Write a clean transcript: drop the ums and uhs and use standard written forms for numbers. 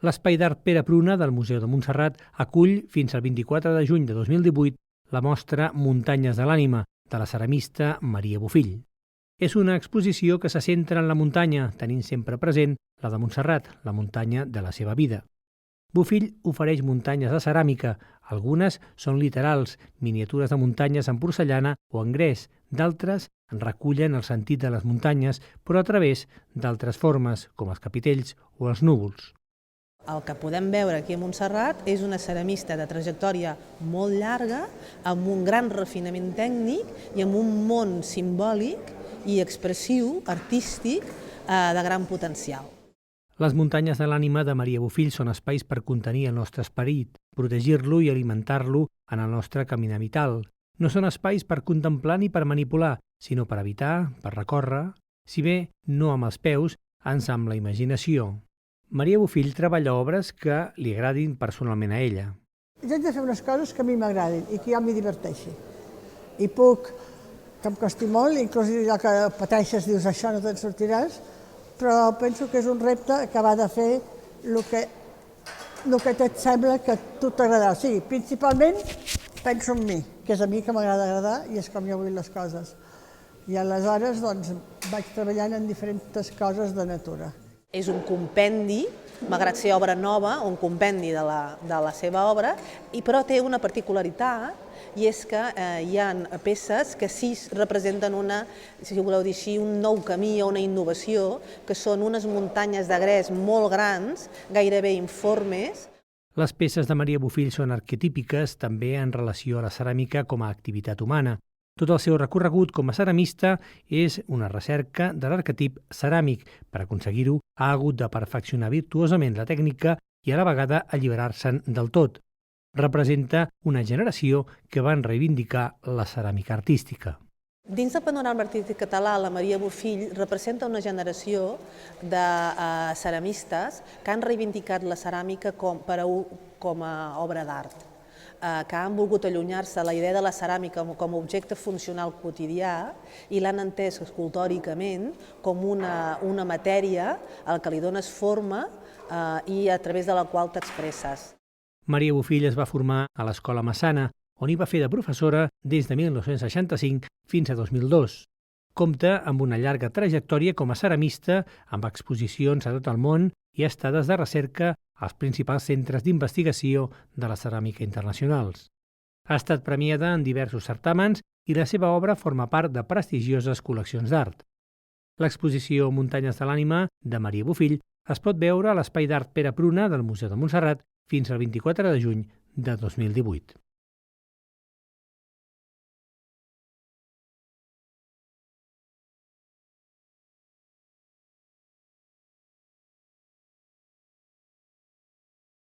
L'Espai d'Art Pere Pruna del Museu de Montserrat acull fins al 24 de juny de 2018 la mostra Muntanyes de l'Ànima, de la ceramista Maria Bofill. És una exposició que se centra en la muntanya, tenint sempre present la de Montserrat, la muntanya de la seva vida. Bofill ofereix muntanyes de ceràmica, algunes són literals, miniatures de muntanyes en porcellana o en gres, d'altres en recullen el sentit de les muntanyes, però a través d'altres formes, com els capitells o els núvols. El que podem veure aquí a Montserrat és una ceramista de trajectòria molt llarga, amb un gran refinament tècnic i amb un món simbòlic i expressiu, artístic, de gran potencial. Les muntanyes de l'ànima de Maria Bofill són espais per contenir el nostre esperit, protegir-lo i alimentar-lo en el nostre caminar vital. No són espais per contemplar ni per manipular, sinó per evitar, per recórrer, si bé no amb els peus, ans amb la imaginació. Maria Bofill treballa obres que li agradin personalment a ella. Jo he de fer unes coses que a mi m'agradin i que jo m'hi diverteixi. I puc, que em costi molt, inclús allò que pateixes, dius això no te'n sortiràs, però penso que és un repte acabar de fer el que et sembla que a tu t'agradarà. O sigui, principalment penso en mi, que és a mi que m'agrada agradar i és com jo vull les coses. I aleshores doncs, vaig treballant en diferents coses de natura. És un compendi, malgrat ser obra nova, un compendi de la seva obra, però té una particularitat, i és que hi ha peces que sí representen si voleu dir així, un nou camí o una innovació, que són unes muntanyes de gres molt grans, gairebé informes. Les peces de Maria Bofill són arquetípiques també en relació a la ceràmica com a activitat humana. Tot el seu recorregut com a ceramista és una recerca de l'arquetip ceràmic. Per aconseguir-ho, ha hagut de perfeccionar virtuosament la tècnica i a la vegada alliberar-se'n del tot. Representa una generació que van reivindicar la ceràmica artística. Dins del panorama artístic català, la Maria Bofill representa una generació de ceramistes que han reivindicat la ceràmica com a obra d'art, que han volgut allunyar-se la idea de la ceràmica com a objecte funcional quotidià i l'han entès escultòricament com una matèria a la que li dones forma i a través de la qual t'expresses. Maria Bofill es va formar a l'Escola Massana, on hi va fer de professora des de 1965 fins a 2002. Compta amb una llarga trajectòria com a ceramista, amb exposicions a tot el món i estades de recerca als principals centres d'investigació de la ceràmica internacionals. Ha estat premiada en diversos certàmens i la seva obra forma part de prestigioses col·leccions d'art. L'exposició Muntanyes de l'Ànima de Maria Bofill es pot veure a l'Espai d'Art Pere Pruna del Museu de Montserrat fins al 24 de juny de 2018.